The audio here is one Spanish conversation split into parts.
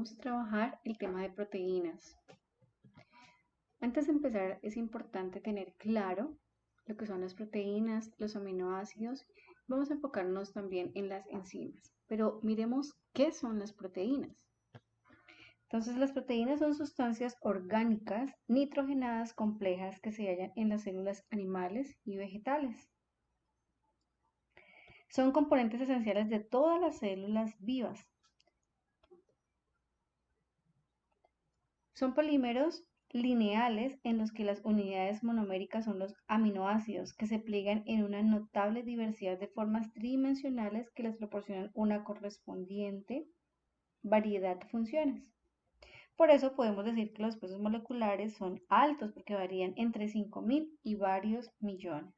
vamos a trabajar el tema de proteínas. Antes de empezar, es importante tener claro lo que son las proteínas, los aminoácidos. Vamos a enfocarnos también en las enzimas, pero miremos qué son las proteínas. Entonces, las proteínas son sustancias orgánicas nitrogenadas complejas que se hallan en las células animales y vegetales. Son componentes esenciales de todas las células vivas. Son polímeros lineales en los que las unidades monoméricas son los aminoácidos, que se pliegan en una notable diversidad de formas tridimensionales que les proporcionan una correspondiente variedad de funciones. Por eso podemos decir que los pesos moleculares son altos porque varían entre 5.000 y varios millones.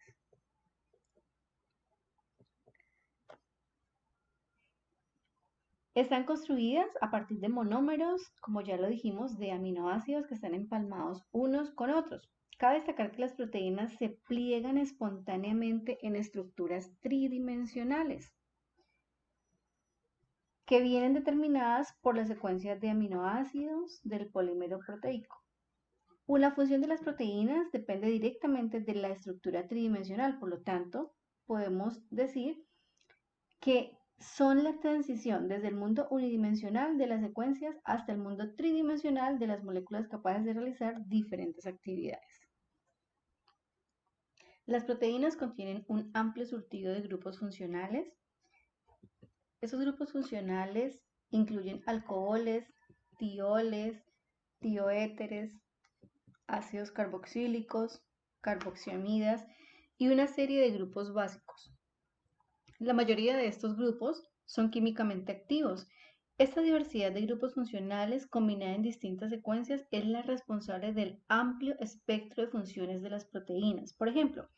Están construidas a partir de monómeros, como ya lo dijimos, de aminoácidos que están empalmados unos con otros. Cabe destacar que las proteínas se pliegan espontáneamente en estructuras tridimensionales, que vienen determinadas por la secuencia de aminoácidos del polímero proteico. La función de las proteínas depende directamente de la estructura tridimensional, por lo tanto, podemos decir que son la transición desde el mundo unidimensional de las secuencias hasta el mundo tridimensional de las moléculas capaces de realizar diferentes actividades. Las proteínas contienen un amplio surtido de grupos funcionales. Esos grupos funcionales incluyen alcoholes, tioles, tioéteres, ácidos carboxílicos, carboxiamidas y una serie de grupos básicos. La mayoría de estos grupos son químicamente activos. Esta diversidad de grupos funcionales combinada en distintas secuencias es la responsable del amplio espectro de funciones de las proteínas. Por ejemplo,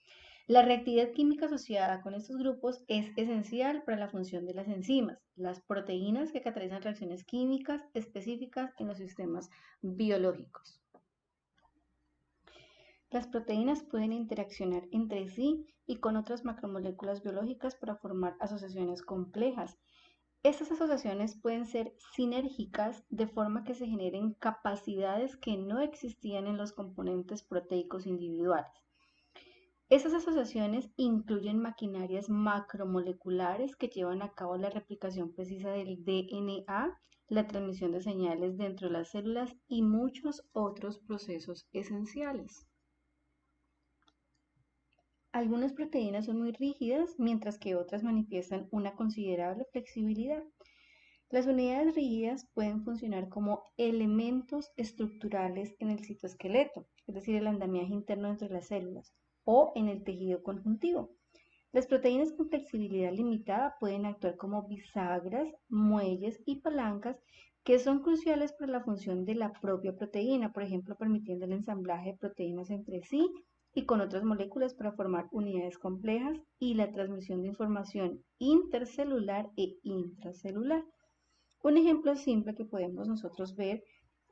la reactividad química asociada con estos grupos es esencial para la función de las enzimas, las proteínas que catalizan reacciones químicas específicas en los sistemas biológicos. Las proteínas pueden interaccionar entre sí y con otras macromoléculas biológicas para formar asociaciones complejas. Estas asociaciones pueden ser sinérgicas de forma que se generen capacidades que no existían en los componentes proteicos individuales. Estas asociaciones incluyen maquinarias macromoleculares que llevan a cabo la replicación precisa del DNA, la transmisión de señales dentro de las células y muchos otros procesos esenciales. Algunas proteínas son muy rígidas, mientras que otras manifiestan una considerable flexibilidad. Las unidades rígidas pueden funcionar como elementos estructurales en el citoesqueleto, es decir, el andamiaje interno entre las células, o en el tejido conjuntivo. Las proteínas con flexibilidad limitada pueden actuar como bisagras, muelles y palancas que son cruciales para la función de la propia proteína, por ejemplo, permitiendo el ensamblaje de proteínas entre sí y con otras moléculas para formar unidades complejas y la transmisión de información intercelular e intracelular. Un ejemplo simple que podemos nosotros ver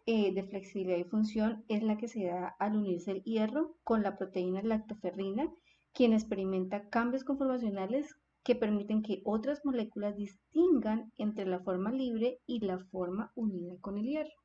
de flexibilidad y función es la que se da al unirse el hierro con la proteína lactoferrina, quien experimenta cambios conformacionales que permiten que otras moléculas distingan entre la forma libre y la forma unida con el hierro.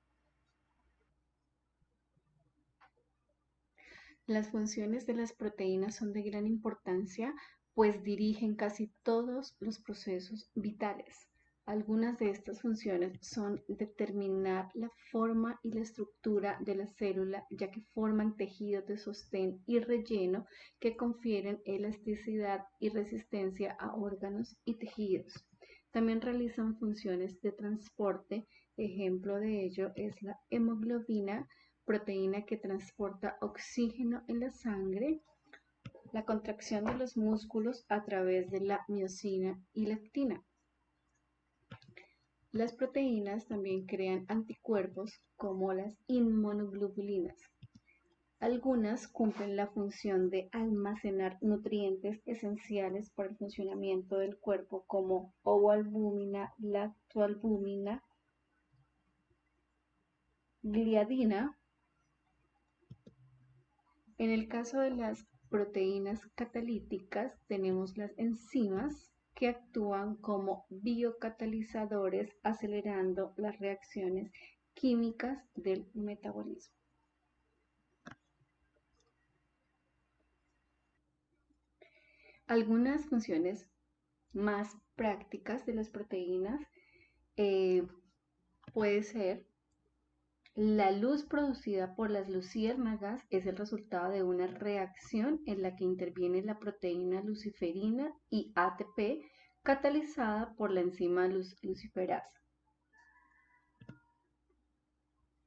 Las funciones de las proteínas son de gran importancia, pues dirigen casi todos los procesos vitales. Algunas de estas funciones son determinar la forma y la estructura de la célula, ya que forman tejidos de sostén y relleno que confieren elasticidad y resistencia a órganos y tejidos. También realizan funciones de transporte. Ejemplo de ello es la hemoglobina, proteína que transporta oxígeno en la sangre, la contracción de los músculos a través de la miosina y la actina. Las proteínas también crean anticuerpos como las inmunoglobulinas. Algunas cumplen la función de almacenar nutrientes esenciales para el funcionamiento del cuerpo como ovoalbúmina, lactoalbúmina, gliadina. En el caso de las proteínas catalíticas tenemos las enzimas que actúan como biocatalizadores acelerando las reacciones químicas del metabolismo. Algunas funciones más prácticas de las proteínas puede ser la luz producida por las luciérnagas es el resultado de una reacción en la que interviene la proteína luciferina y ATP catalizada por la enzima luciferasa.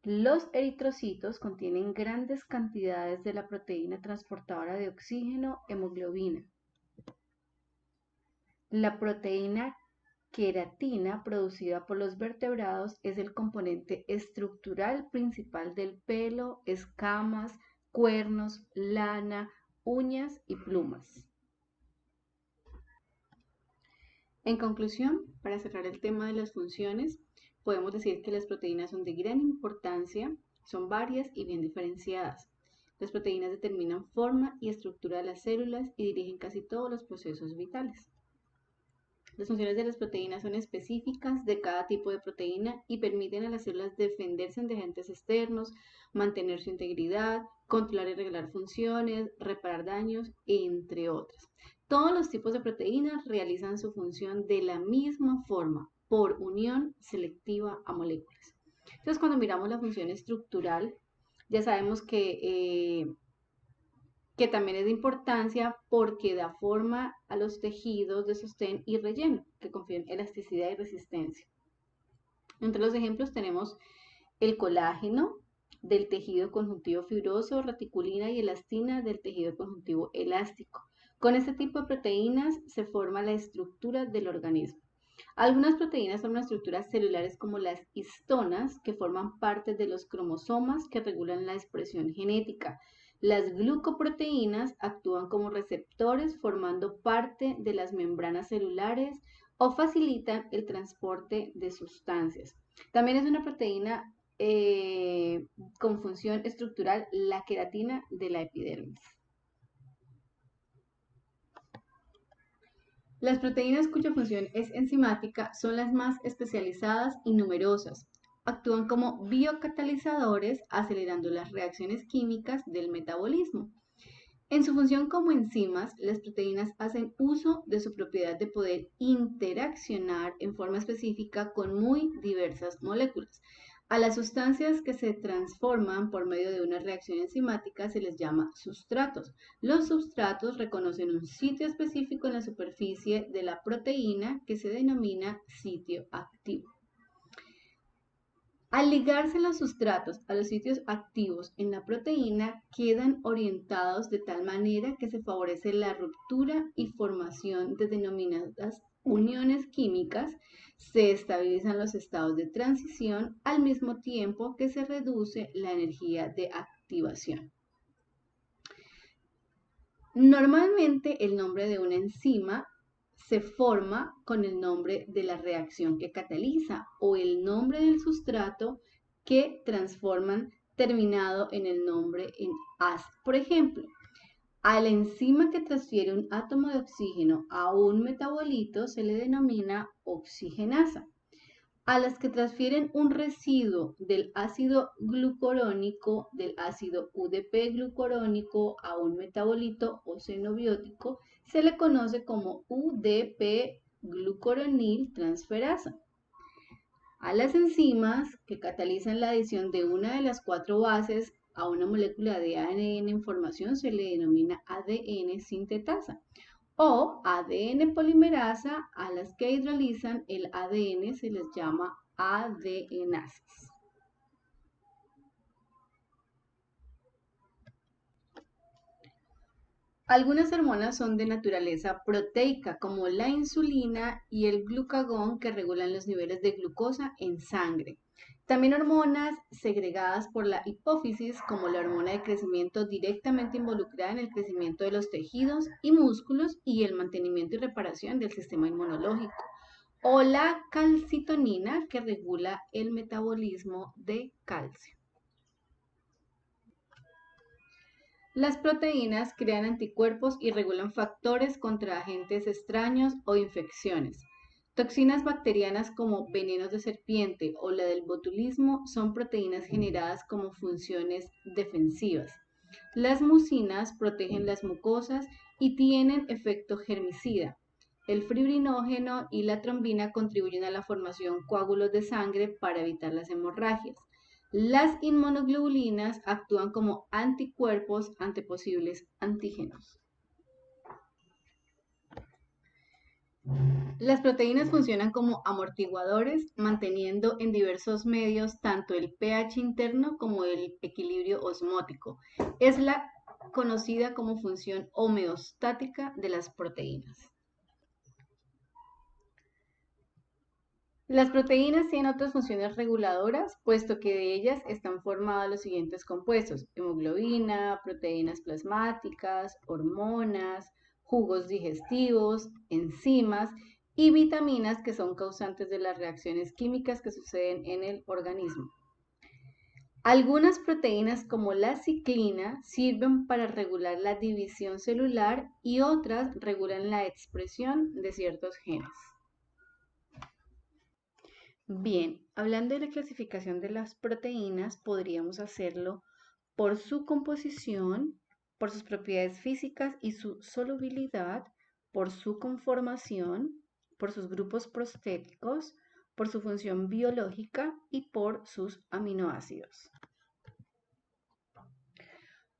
Los eritrocitos contienen grandes cantidades de la proteína transportadora de oxígeno, hemoglobina. La proteína queratina producida por los vertebrados es el componente estructural principal del pelo, escamas, cuernos, lana, uñas y plumas. En conclusión, para cerrar el tema de las funciones, podemos decir que las proteínas son de gran importancia, son varias y bien diferenciadas. Las proteínas determinan forma y estructura de las células y dirigen casi todos los procesos vitales. Las funciones de las proteínas son específicas de cada tipo de proteína y permiten a las células defenderse de agentes externos, mantener su integridad, controlar y regular funciones, reparar daños, entre otras. Todos los tipos de proteínas realizan su función de la misma forma, por unión selectiva a moléculas. Entonces, cuando miramos la función estructural, ya sabemos que también es de importancia porque da forma a los tejidos de sostén y relleno, que confieren elasticidad y resistencia. Entre los ejemplos tenemos el colágeno del tejido conjuntivo fibroso, reticulina y elastina del tejido conjuntivo elástico. Con este tipo de proteínas se forma la estructura del organismo. Algunas proteínas forman estructuras celulares como las histonas, que forman parte de los cromosomas que regulan la expresión genética. Las glucoproteínas actúan como receptores formando parte de las membranas celulares o facilitan el transporte de sustancias. También es una proteína con función estructural la queratina de la epidermis. Las proteínas cuya función es enzimática son las más especializadas y numerosas. Actúan como biocatalizadores acelerando las reacciones químicas del metabolismo. En su función como enzimas, las proteínas hacen uso de su propiedad de poder interaccionar en forma específica con muy diversas moléculas. A las sustancias que se transforman por medio de una reacción enzimática se les llama sustratos. Los sustratos reconocen un sitio específico en la superficie de la proteína que se denomina sitio activo. Al ligarse los sustratos a los sitios activos en la proteína, quedan orientados de tal manera que se favorece la ruptura y formación de denominadas uniones químicas, se estabilizan los estados de transición al mismo tiempo que se reduce la energía de activación. Normalmente el nombre de una enzima se forma con el nombre de la reacción que cataliza o el nombre del sustrato que transforman terminado en el nombre en asa. Por ejemplo, a la enzima que transfiere un átomo de oxígeno a un metabolito se le denomina oxigenasa. A las que transfieren un residuo del ácido glucurónico, del ácido UDP glucurónico a un metabolito o xenobiótico, se le conoce como UDP glucuronil transferasa. A las enzimas que catalizan la adición de una de las 4 bases a una molécula de ADN en formación se le denomina ADN sintetasa. O ADN polimerasa, a las que hidrolizan el ADN se les llama adenasas. Algunas hormonas son de naturaleza proteica, como la insulina y el glucagón, que regulan los niveles de glucosa en sangre. También hormonas segregadas por la hipófisis, como la hormona de crecimiento directamente involucrada en el crecimiento de los tejidos y músculos y el mantenimiento y reparación del sistema inmunológico. O la calcitonina, que regula el metabolismo de calcio. Las proteínas crean anticuerpos y regulan factores contra agentes extraños o infecciones. Toxinas bacterianas como venenos de serpiente o la del botulismo son proteínas generadas como funciones defensivas. Las mucinas protegen las mucosas y tienen efecto germicida. El fibrinógeno y la trombina contribuyen a la formación de coágulos de sangre para evitar las hemorragias. Las inmunoglobulinas actúan como anticuerpos ante posibles antígenos. Las proteínas funcionan como amortiguadores, manteniendo en diversos medios tanto el pH interno como el equilibrio osmótico. Es la conocida como función homeostática de las proteínas. Las proteínas tienen otras funciones reguladoras, puesto que de ellas están formados los siguientes compuestos: hemoglobina, proteínas plasmáticas, hormonas, jugos digestivos, enzimas y vitaminas que son causantes de las reacciones químicas que suceden en el organismo. Algunas proteínas como la ciclina sirven para regular la división celular y otras regulan la expresión de ciertos genes. Bien, hablando de la clasificación de las proteínas, podríamos hacerlo por su composición, por sus propiedades físicas y su solubilidad, por su conformación, por sus grupos prostéticos, por su función biológica y por sus aminoácidos.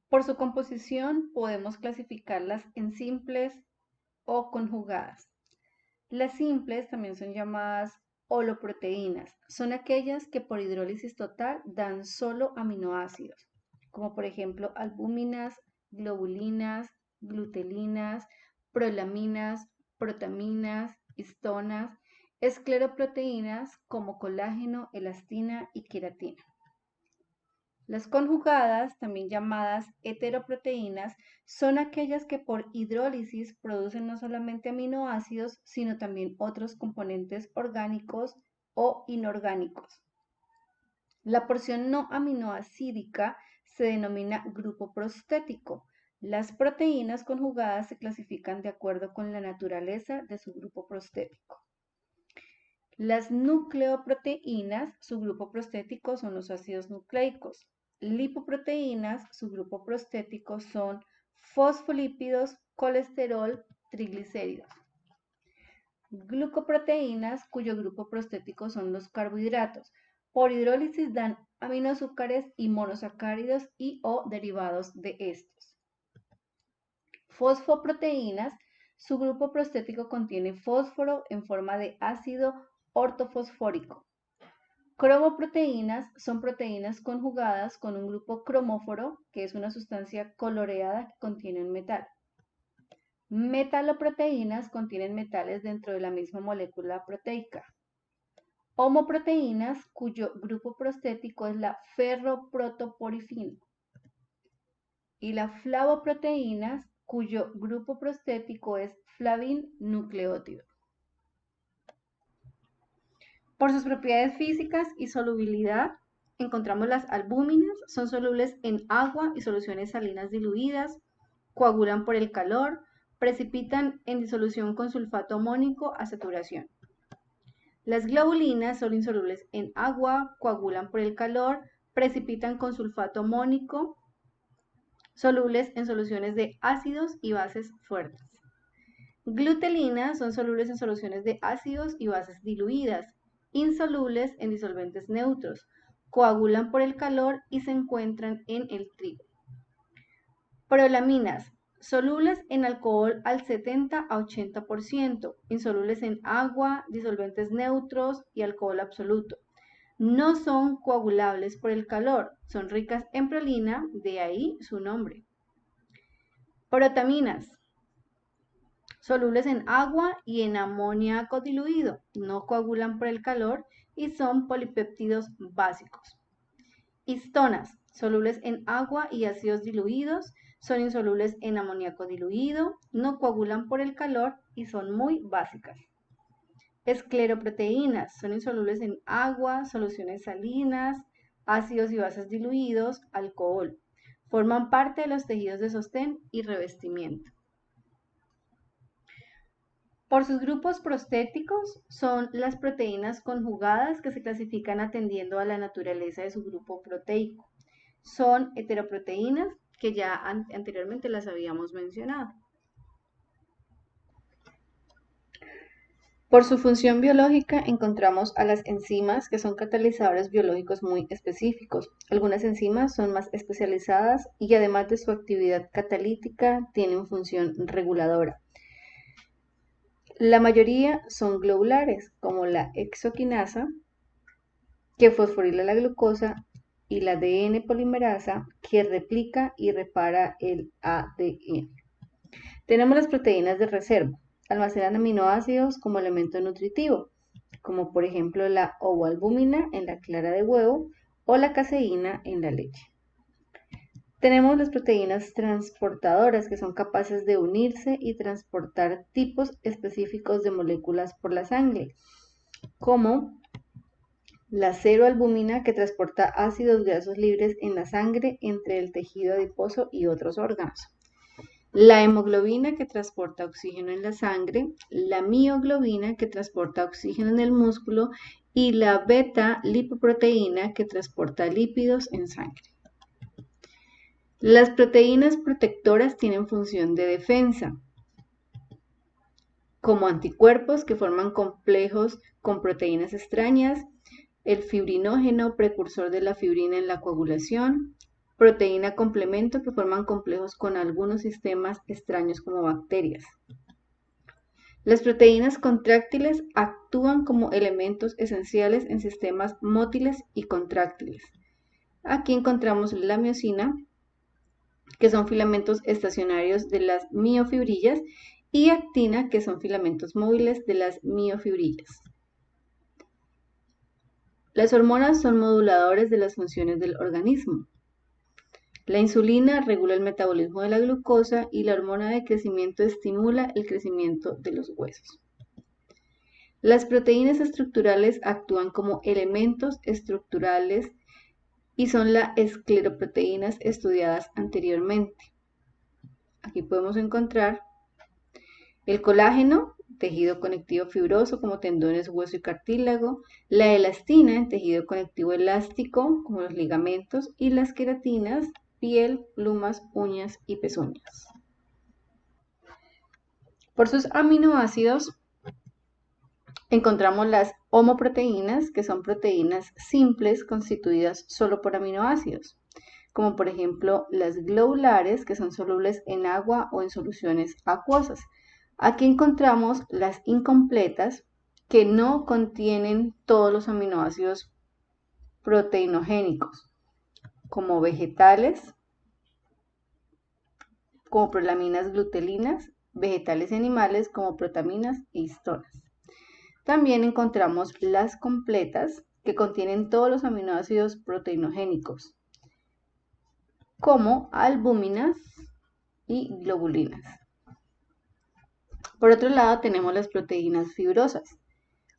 Por su composición podemos clasificarlas en simples o conjugadas. Las simples también son llamadas holoproteínas. Son aquellas que por hidrólisis total dan solo aminoácidos, como por ejemplo albúminas, globulinas, glutelinas, prolaminas, protaminas, histonas, escleroproteínas como colágeno, elastina y queratina. Las conjugadas, también llamadas heteroproteínas, son aquellas que por hidrólisis producen no solamente aminoácidos, sino también otros componentes orgánicos o inorgánicos. La porción no aminoácidica se denomina grupo prostético. Las proteínas conjugadas se clasifican de acuerdo con la naturaleza de su grupo prostético. Las nucleoproteínas, su grupo prostético son los ácidos nucleicos. Lipoproteínas, su grupo prostético son fosfolípidos, colesterol, triglicéridos. Glucoproteínas, cuyo grupo prostético son los carbohidratos. Por hidrólisis dan aminoazúcares y monosacáridos y o derivados de estos. Fosfoproteínas, su grupo prostético contiene fósforo en forma de ácido ortofosfórico. Cromoproteínas son proteínas conjugadas con un grupo cromóforo, que es una sustancia coloreada que contiene un metal. Metaloproteínas contienen metales dentro de la misma molécula proteica. Homoproteínas, cuyo grupo prostético es la ferroprotoporfina. Y las flavoproteínas, cuyo grupo prostético es flavin nucleótido. Por sus propiedades físicas y solubilidad, encontramos las albúminas, son solubles en agua y soluciones salinas diluidas, coagulan por el calor, precipitan en disolución con sulfato amónico a saturación. Las globulinas son insolubles en agua, coagulan por el calor, precipitan con sulfato amónico, solubles en soluciones de ácidos y bases fuertes. Glutelinas son solubles en soluciones de ácidos y bases diluidas, insolubles en disolventes neutros, coagulan por el calor y se encuentran en el trigo. Prolaminas, solubles en alcohol al 70 a 80%, insolubles en agua, disolventes neutros y alcohol absoluto. No son coagulables por el calor, son ricas en prolina, de ahí su nombre. Protaminas, solubles en agua y en amoníaco diluido, no coagulan por el calor y son polipéptidos básicos. Histonas, solubles en agua y ácidos diluidos, son insolubles en amoníaco diluido, no coagulan por el calor y son muy básicas. Escleroproteínas, son insolubles en agua, soluciones salinas, ácidos y bases diluidos, alcohol. Forman parte de los tejidos de sostén y revestimiento. Por sus grupos prostéticos son las proteínas conjugadas que se clasifican atendiendo a la naturaleza de su grupo proteico. Son heteroproteínas que ya anteriormente las habíamos mencionado. Por su función biológica encontramos a las enzimas, que son catalizadores biológicos muy específicos. Algunas enzimas son más especializadas y además de su actividad catalítica tienen función reguladora. La mayoría son globulares, como la hexoquinasa, que fosforila la glucosa, y la ADN polimerasa, que replica y repara el ADN. Tenemos las proteínas de reserva. Almacenan aminoácidos como elemento nutritivo, como por ejemplo la ovoalbúmina en la clara de huevo o la caseína en la leche. Tenemos las proteínas transportadoras, que son capaces de unirse y transportar tipos específicos de moléculas por la sangre, como la seroalbúmina, que transporta ácidos grasos libres en la sangre entre el tejido adiposo y otros órganos. La hemoglobina, que transporta oxígeno en la sangre, la mioglobina, que transporta oxígeno en el músculo, y la beta-lipoproteína, que transporta lípidos en sangre. Las proteínas protectoras tienen función de defensa, como anticuerpos que forman complejos con proteínas extrañas, el fibrinógeno, precursor de la fibrina en la coagulación, proteína complemento, que forman complejos con algunos sistemas extraños como bacterias. Las proteínas contráctiles actúan como elementos esenciales en sistemas mótiles y contráctiles. Aquí encontramos la miosina, que son filamentos estacionarios de las miofibrillas, y actina, que son filamentos móviles de las miofibrillas. Las hormonas son moduladores de las funciones del organismo. La insulina regula el metabolismo de la glucosa y la hormona de crecimiento estimula el crecimiento de los huesos. Las proteínas estructurales actúan como elementos estructurales y son las escleroproteínas estudiadas anteriormente. Aquí podemos encontrar el colágeno, tejido conectivo fibroso como tendones, hueso y cartílago, la elastina, tejido conectivo elástico como los ligamentos, y las queratinas, piel, plumas, uñas y pezuñas. Por sus aminoácidos encontramos las homoproteínas, que son proteínas simples constituidas solo por aminoácidos, como por ejemplo las globulares, que son solubles en agua o en soluciones acuosas. Aquí encontramos las incompletas, que no contienen todos los aminoácidos proteinogénicos, como vegetales, como prolaminas glutelinas, vegetales y animales como protaminas e histonas. También encontramos las completas, que contienen todos los aminoácidos proteinogénicos, como albúminas y globulinas. Por otro lado, tenemos las proteínas fibrosas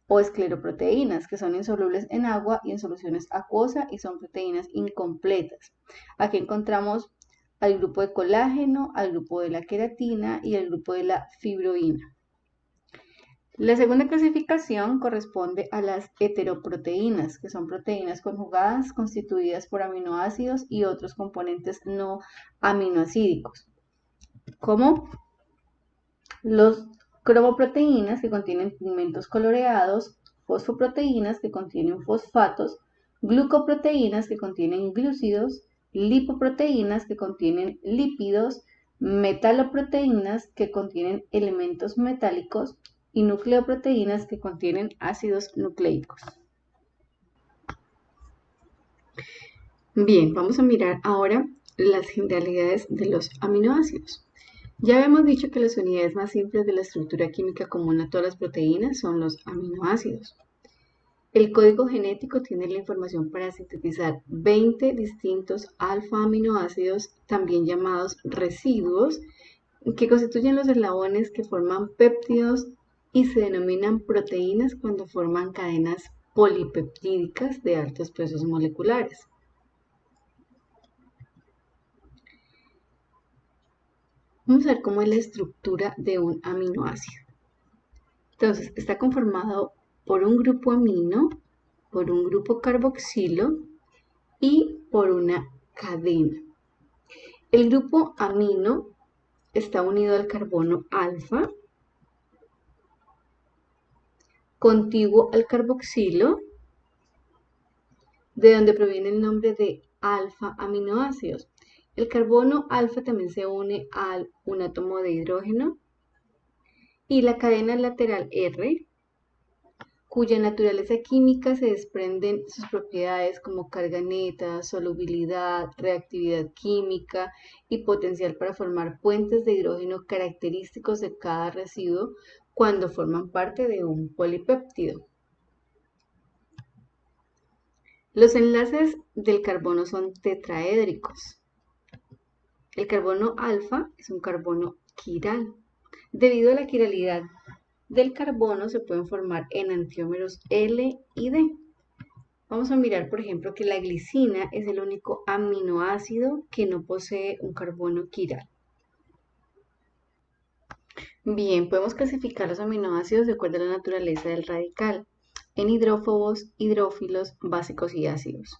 o escleroproteínas, que son insolubles en agua y en soluciones acuosas y son proteínas incompletas. Aquí encontramos al grupo de colágeno, al grupo de la queratina y al grupo de la fibroína. La segunda clasificación corresponde a las heteroproteínas, que son proteínas conjugadas constituidas por aminoácidos y otros componentes no aminoácidicos, como los cromoproteínas, que contienen pigmentos coloreados, fosfoproteínas, que contienen fosfatos, glucoproteínas, que contienen glúcidos, lipoproteínas, que contienen lípidos, metaloproteínas, que contienen elementos metálicos, y nucleoproteínas, que contienen ácidos nucleicos. Bien, vamos a mirar ahora las generalidades de los aminoácidos. Ya habíamos dicho que las unidades más simples de la estructura química común a todas las proteínas son los aminoácidos. El código genético tiene la información para sintetizar 20 distintos alfa-aminoácidos, también llamados residuos, que constituyen los eslabones que forman péptidos y se denominan proteínas cuando forman cadenas polipeptídicas de altos pesos moleculares. Vamos a ver cómo es la estructura de un aminoácido. Entonces, está conformado por un grupo amino, por un grupo carboxilo y por una cadena. El grupo amino está unido al carbono alfa, contiguo al carboxilo, de donde proviene el nombre de alfa aminoácidos. El carbono alfa también se une a un átomo de hidrógeno y la cadena lateral R, cuya naturaleza química se desprenden sus propiedades como carga neta, solubilidad, reactividad química y potencial para formar puentes de hidrógeno característicos de cada residuo cuando forman parte de un polipéptido. Los enlaces del carbono son tetraédricos. El carbono alfa es un carbono quiral. Debido a la quiralidad del carbono se pueden formar enantiómeros L y D. Vamos a mirar, por ejemplo, que la glicina es el único aminoácido que no posee un carbono quiral. Bien, podemos clasificar los aminoácidos de acuerdo a la naturaleza del radical, en hidrófobos, hidrófilos, básicos y ácidos.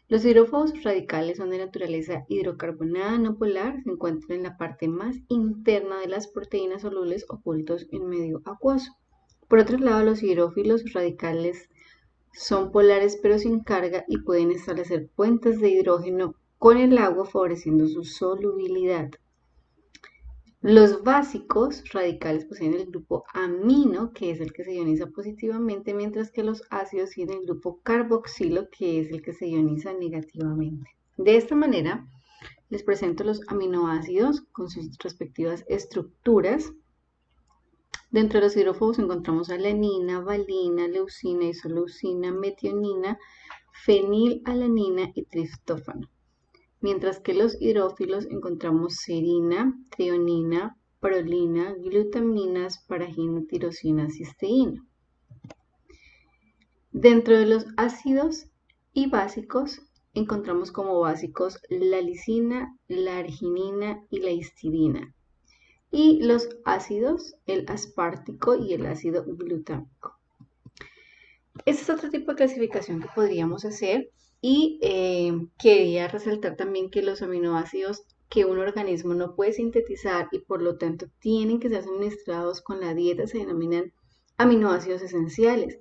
Los hidrófobos radicales son de naturaleza hidrocarbonada no polar, se encuentran en la parte más interna de las proteínas solubles ocultos en medio acuoso. Por otro lado, los hidrófilos radicales son polares pero sin carga y pueden establecer puentes de hidrógeno con el agua favoreciendo su solubilidad. Los básicos radicales poseen el grupo amino, que es el que se ioniza positivamente, mientras que los ácidos tienen el grupo carboxilo, que es el que se ioniza negativamente. De esta manera, les presento los aminoácidos con sus respectivas estructuras. Dentro de los hidrófobos encontramos alanina, valina, leucina, isoleucina, metionina, fenilalanina y triptófano. Mientras que los hidrófilos encontramos serina, trionina, prolina, glutaminas, paragina, tirosina, cisteína. Dentro de los ácidos y básicos encontramos como básicos la lisina, la arginina y la histidina. Y los ácidos, el aspartico y el ácido glutámico. Este es otro tipo de clasificación que podríamos hacer y quería resaltar también que los aminoácidos que un organismo no puede sintetizar y por lo tanto tienen que ser suministrados con la dieta se denominan aminoácidos esenciales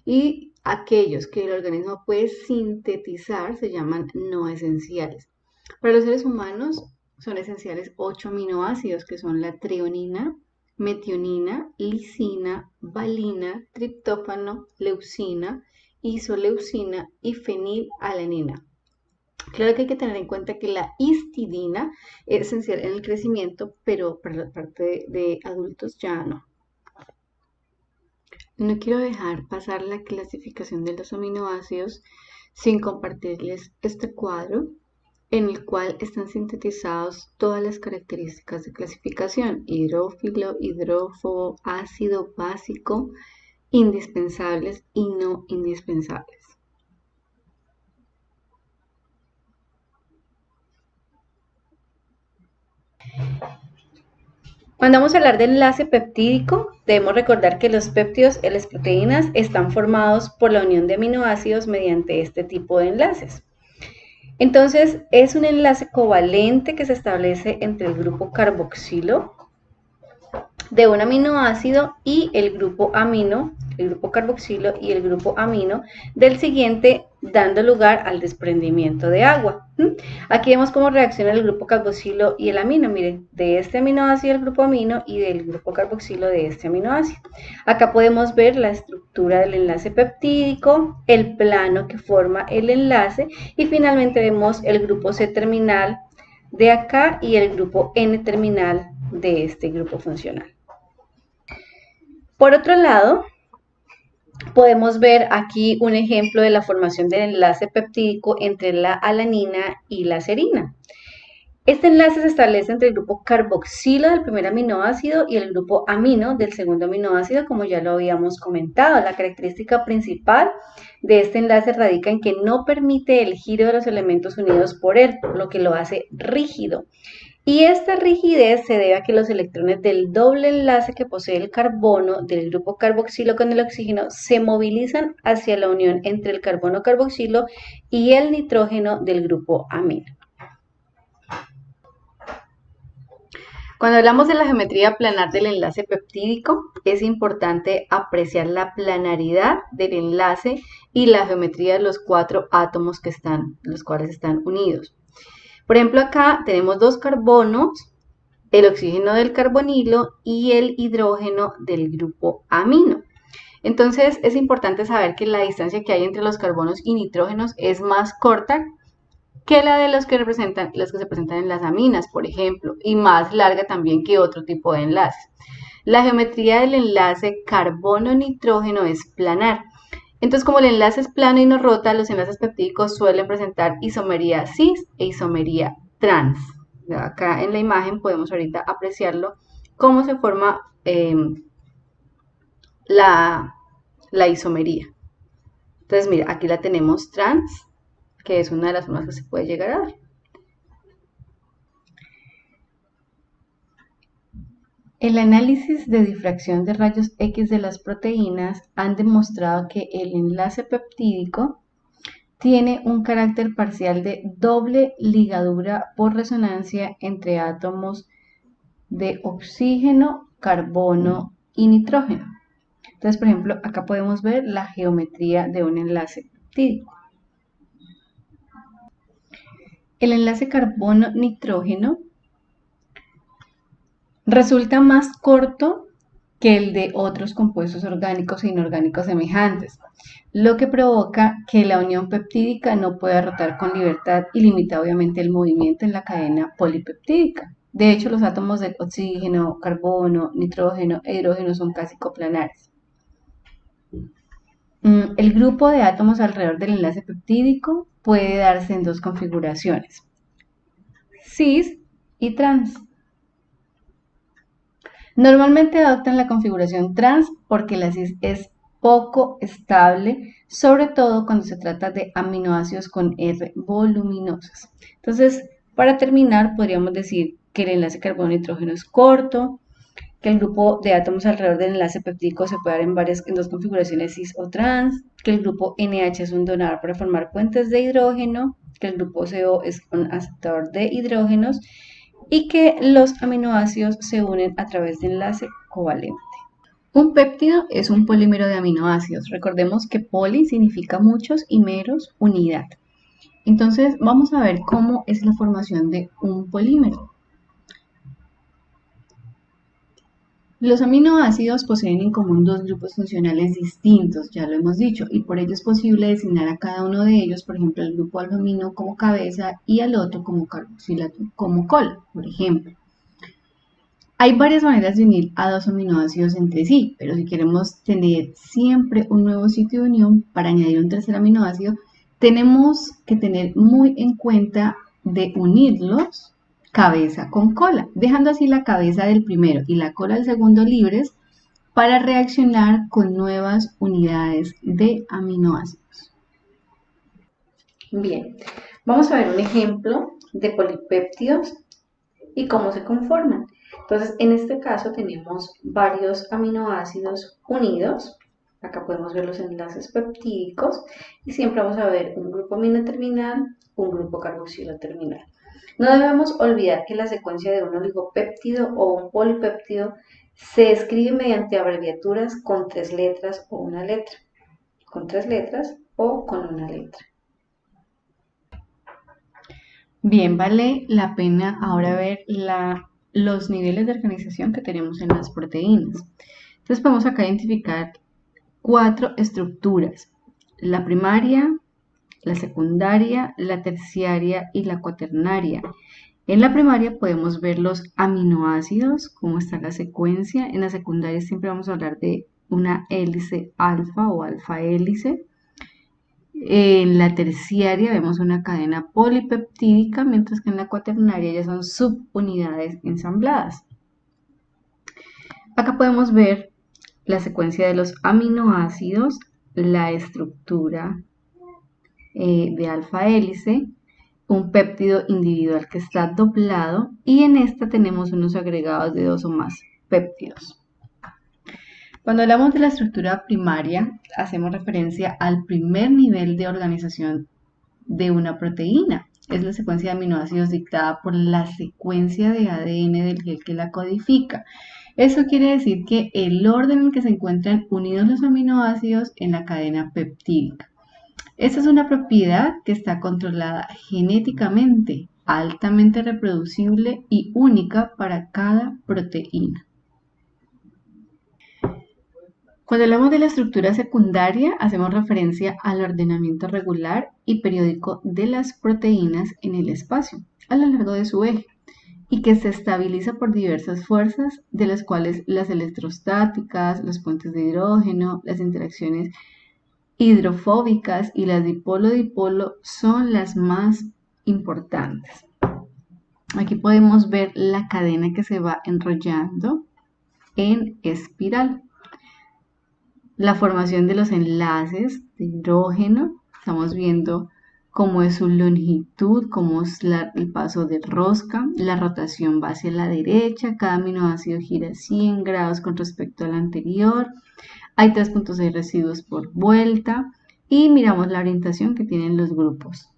y aquellos que el organismo puede sintetizar se llaman no esenciales. Para los seres humanos son esenciales 8 aminoácidos que son la trionina, metionina, lisina, valina, triptófano, leucina, isoleucina y fenilalanina. Claro que hay que tener en cuenta que la histidina es esencial en el crecimiento, pero para la parte de adultos ya no. No quiero dejar pasar la clasificación de los aminoácidos sin compartirles este cuadro en el cual están sintetizados todas las características de clasificación: hidrófilo, hidrófobo, ácido, básico, indispensables y no indispensables. Cuando vamos a hablar del enlace peptídico, debemos recordar que los péptidos y las proteínas están formados por la unión de aminoácidos mediante este tipo de enlaces. Entonces, es un enlace covalente que se establece entre el grupo carboxilo de un aminoácido y el grupo amino, el grupo carboxilo y el grupo amino del siguiente, dando lugar al desprendimiento de agua. Aquí vemos cómo reacciona el grupo carboxilo y el amino. Miren, de este aminoácido el grupo amino y del grupo carboxilo de este aminoácido. Acá podemos ver la estructura del enlace peptídico, el plano que forma el enlace y finalmente vemos el grupo C terminal de acá y el grupo N terminal de este grupo funcional. Por otro lado, podemos ver aquí un ejemplo de la formación del enlace peptídico entre la alanina y la serina. Este enlace se establece entre el grupo carboxilo del primer aminoácido y el grupo amino del segundo aminoácido, como ya lo habíamos comentado. La característica principal de este enlace radica en que no permite el giro de los elementos unidos por él, lo que lo hace rígido. Y esta rigidez se debe a que los electrones del doble enlace que posee el carbono del grupo carboxilo con el oxígeno se movilizan hacia la unión entre el carbono carboxilo y el nitrógeno del grupo amino. Cuando hablamos de la geometría planar del enlace peptídico, es importante apreciar la planaridad del enlace y la geometría de los 4 átomos los cuales están unidos. Por ejemplo, acá tenemos 2 carbonos, el oxígeno del carbonilo y el hidrógeno del grupo amino. Entonces es importante saber que la distancia que hay entre los carbonos y nitrógenos es más corta que la de los que se presentan en las aminas, por ejemplo, y más larga también que otro tipo de enlaces. La geometría del enlace carbono-nitrógeno es planar. Entonces, como el enlace es plano y no rota, los enlaces peptídicos suelen presentar isomería cis e isomería trans. Acá en la imagen podemos ahorita apreciarlo, cómo se forma la isomería. Entonces, mira, aquí la tenemos trans, que es una de las formas que se puede llegar a dar. El análisis de difracción de rayos X de las proteínas han demostrado que el enlace peptídico tiene un carácter parcial de doble ligadura por resonancia entre átomos de oxígeno, carbono y nitrógeno. Entonces, por ejemplo, acá podemos ver la geometría de un enlace peptídico. El enlace carbono-nitrógeno resulta más corto que el de otros compuestos orgánicos e inorgánicos semejantes, lo que provoca que la unión peptídica no pueda rotar con libertad y limita obviamente el movimiento en la cadena polipeptídica. De hecho, los átomos de oxígeno, carbono, nitrógeno e hidrógeno son casi coplanares. El grupo de átomos alrededor del enlace peptídico puede darse en 2 configuraciones, cis y trans. Normalmente adoptan la configuración trans porque la cis es poco estable, sobre todo cuando se trata de aminoácidos con R voluminosas. Entonces, para terminar, podríamos decir que el enlace carbono-nitrógeno es corto, que el grupo de átomos alrededor del enlace peptídico se puede dar en 2 configuraciones cis o trans, que el grupo NH es un donador para formar puentes de hidrógeno, que el grupo CO es un aceptador de hidrógenos y que los aminoácidos se unen a través de enlace covalente. Un péptido es un polímero de aminoácidos. Recordemos que poli significa muchos y meros unidad. Entonces vamos a ver cómo es la formación de un polímero. Los aminoácidos poseen en común 2 grupos funcionales distintos, ya lo hemos dicho, y por ello es posible designar a cada uno de ellos, por ejemplo, al grupo alfa-amino como cabeza y al otro como carboxilato como cola, por ejemplo. Hay varias maneras de unir a 2 aminoácidos entre sí, pero si queremos tener siempre un nuevo sitio de unión para añadir un tercer aminoácido, tenemos que tener muy en cuenta de unirlos cabeza con cola, dejando así la cabeza del primero y la cola del segundo libres para reaccionar con nuevas unidades de aminoácidos. Bien, vamos a ver un ejemplo de polipéptidos y cómo se conforman. Entonces, en este caso tenemos varios aminoácidos unidos. Acá podemos ver los enlaces peptídicos y siempre vamos a ver un grupo amino terminal, un grupo carboxilo terminal. No debemos olvidar que la secuencia de un oligopéptido o un polipéptido se escribe mediante abreviaturas con 3 letras o una letra, con 3 letras o con una letra. Bien, vale la pena ahora ver los niveles de organización que tenemos en las proteínas. Entonces podemos acá identificar 4 estructuras: la primaria, la secundaria, la terciaria y la cuaternaria. En la primaria podemos ver los aminoácidos, cómo está la secuencia. En la secundaria siempre vamos a hablar de una hélice alfa o alfa hélice. En la terciaria vemos una cadena polipeptídica, mientras que en la cuaternaria ya son subunidades ensambladas. Acá podemos ver la secuencia de los aminoácidos, la estructura de alfa hélice, un péptido individual que está doblado y en esta tenemos unos agregados de 2 o más péptidos. Cuando hablamos de la estructura primaria, hacemos referencia al primer nivel de organización de una proteína. Es la secuencia de aminoácidos dictada por la secuencia de ADN del gen que la codifica. Eso quiere decir que el orden en que se encuentran unidos los aminoácidos en la cadena peptídica. Esta es una propiedad que está controlada genéticamente, altamente reproducible y única para cada proteína. Cuando hablamos de la estructura secundaria, hacemos referencia al ordenamiento regular y periódico de las proteínas en el espacio, a lo largo de su eje, y que se estabiliza por diversas fuerzas, de las cuales las electrostáticas, los puentes de hidrógeno, las interacciones hidrofóbicas y las dipolo-dipolo son las más importantes. Aquí podemos ver la cadena que se va enrollando en espiral. La formación de los enlaces de hidrógeno, estamos viendo cómo es su longitud, cómo es el paso de rosca, la rotación va hacia la derecha, cada aminoácido gira 100 grados con respecto al anterior, hay 3.6 residuos por vuelta y miramos la orientación que tienen los grupos.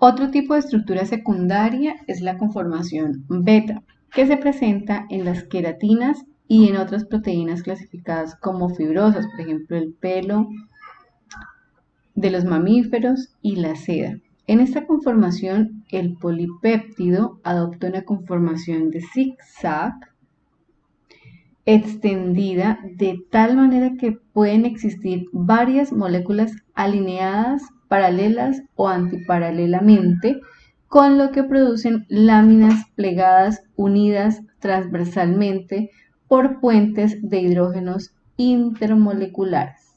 Otro tipo de estructura secundaria es la conformación beta, que se presenta en las queratinas y en otras proteínas clasificadas como fibrosas, por ejemplo el pelo de los mamíferos y la seda. En esta conformación, el polipéptido adopta una conformación de zigzag extendida de tal manera que pueden existir varias moléculas alineadas, paralelas o antiparalelamente, con lo que producen láminas plegadas unidas transversalmente por puentes de hidrógenos intermoleculares.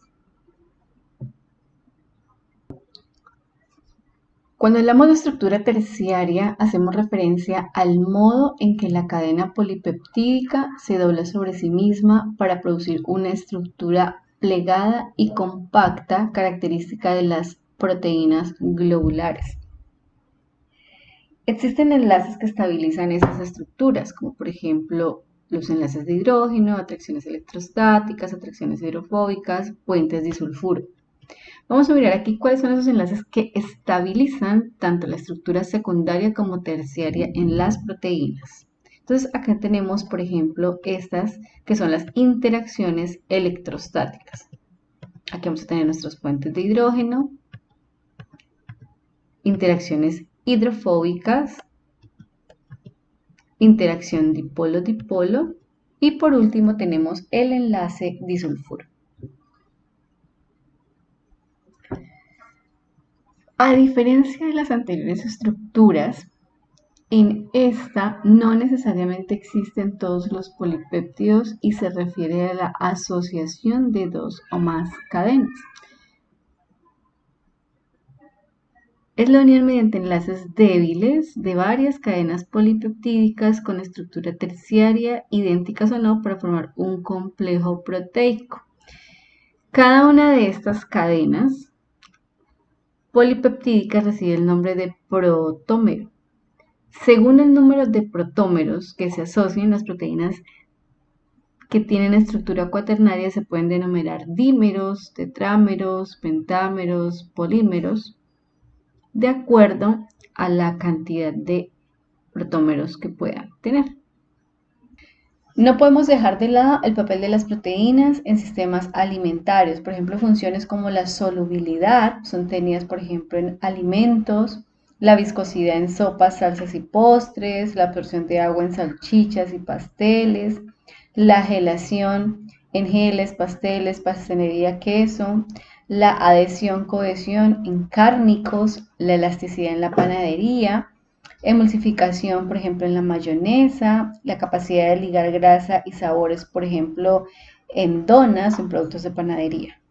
Cuando hablamos de estructura terciaria, hacemos referencia al modo en que la cadena polipeptídica se dobla sobre sí misma para producir una estructura plegada y compacta característica de las proteínas globulares. Existen enlaces que estabilizan esas estructuras, como por ejemplo los enlaces de hidrógeno, atracciones electrostáticas, atracciones hidrofóbicas, puentes disulfuro. Vamos a mirar aquí cuáles son esos enlaces que estabilizan tanto la estructura secundaria como terciaria en las proteínas. Entonces acá tenemos, por ejemplo, estas que son las interacciones electrostáticas. Aquí vamos a tener nuestros puentes de hidrógeno, interacciones hidrofóbicas, interacción dipolo-dipolo y por último tenemos el enlace disulfuro. A diferencia de las anteriores estructuras, en esta no necesariamente existen todos los polipéptidos y se refiere a la asociación de 2 o más cadenas. Es la unión mediante enlaces débiles de varias cadenas polipeptídicas con estructura terciaria, idénticas o no, para formar un complejo proteico. Cada una de estas cadenas polipeptídicas recibe el nombre de protómero. Según el número de protómeros que se asocian, las proteínas que tienen estructura cuaternaria se pueden denominar dímeros, tetrámeros, pentámeros, polímeros, de acuerdo a la cantidad de protómeros que puedan tener. No podemos dejar de lado el papel de las proteínas en sistemas alimentarios. Por ejemplo, funciones como la solubilidad son tenidas, por ejemplo, en alimentos, la viscosidad en sopas, salsas y postres, la absorción de agua en salchichas y pasteles, la gelación en geles, pasteles, pastelería, queso, la adhesión-cohesión en cárnicos, la elasticidad en la panadería, emulsificación, por ejemplo, en la mayonesa, la capacidad de ligar grasa y sabores, por ejemplo, en donas, en productos de panadería.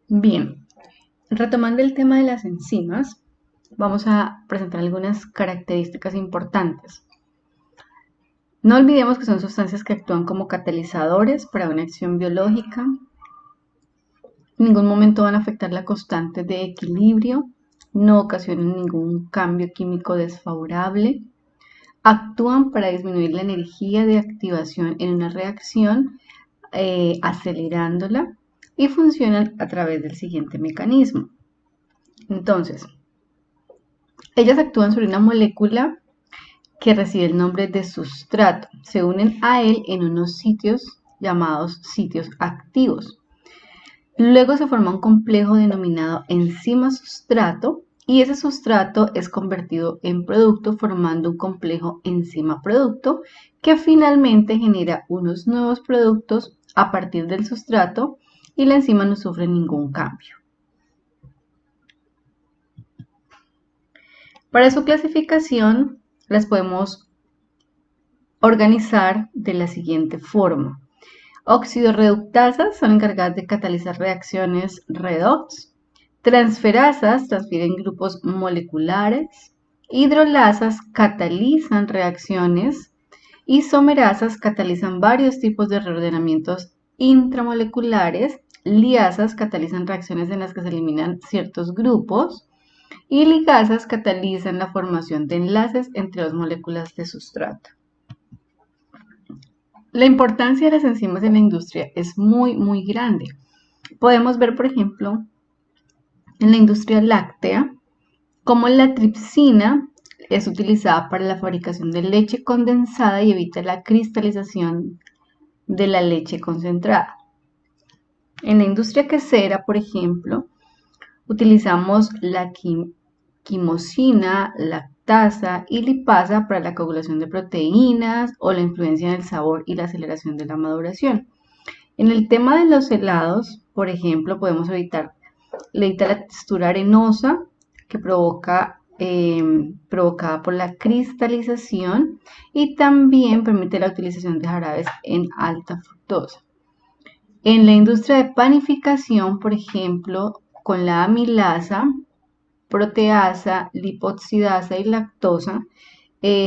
Bien, retomando el tema de las enzimas, vamos a presentar algunas características importantes. No olvidemos que son sustancias que actúan como catalizadores para una acción biológica. En ningún momento van a afectar la constante de equilibrio no ocasionan ningún cambio químico desfavorable, actúan para disminuir la energía de activación en una reacción, acelerándola, y funcionan a través del siguiente mecanismo. Entonces, ellas actúan sobre una molécula que recibe el nombre de sustrato. Se unen a él en unos sitios llamados sitios activos. Luego se forma un complejo denominado enzima sustrato y ese sustrato es convertido en producto formando un complejo enzima producto que finalmente genera unos nuevos productos a partir del sustrato y la enzima no sufre ningún cambio. Para su clasificación las podemos organizar de la siguiente forma. Oxidorreductasas son encargadas de catalizar reacciones redox. Transferasas transfieren grupos moleculares. Hidrolasas catalizan reacciones. Isomerasas catalizan varios tipos de reordenamientos intramoleculares. Liasas catalizan reacciones en las que se eliminan ciertos grupos. Y ligasas catalizan la formación de enlaces entre dos moléculas de sustrato. La importancia de las enzimas en la industria es muy grande. Podemos ver, por ejemplo, en la industria láctea, cómo la tripsina es utilizada para la fabricación de leche condensada y evita la cristalización de la leche concentrada. En la industria quesera, por ejemplo, utilizamos la quimosina, lactasa y lipasa para la coagulación de proteínas o la influencia en el sabor y la aceleración de la maduración. En el tema de los helados, por ejemplo, podemos evitar la textura arenosa que provocada por la cristalización y también permite la utilización de jarabes en alta fructosa. En la industria de panificación, por ejemplo, con la amilasa, proteasa, lipoxidasa y lactosa,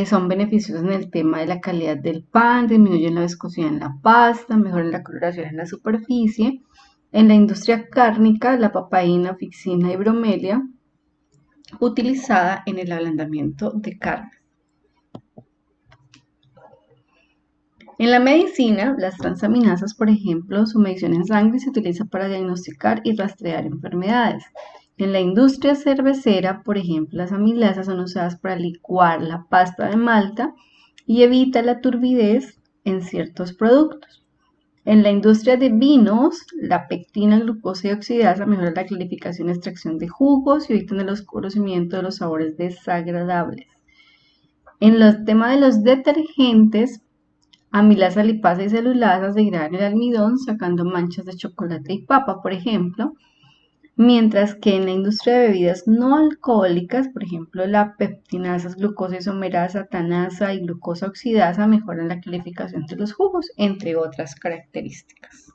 son beneficiosos en el tema de la calidad del pan, disminuyen la viscosidad en la pasta, mejoran la coloración en la superficie. En la industria cárnica, la papaína, fixina y bromelia, utilizada en el ablandamiento de carne. En la medicina, las transaminasas, por ejemplo, su medición en sangre se utiliza para diagnosticar y rastrear enfermedades. En la industria cervecera, por ejemplo, las amilasas son usadas para licuar la pasta de malta y evita la turbidez en ciertos productos. En la industria de vinos, la pectina, glucosa y oxidasa mejoran la clarificación y extracción de jugos y evitan el oscurecimiento de los sabores desagradables. En el tema de los detergentes, amilasa, lipasa y celulasa degradan el almidón sacando manchas de chocolate y papa, por ejemplo, mientras que en la industria de bebidas no alcohólicas, por ejemplo, la peptinasas, glucosa isomerasa, tanasa y glucosa oxidasa mejoran la clarificación de los jugos, entre otras características.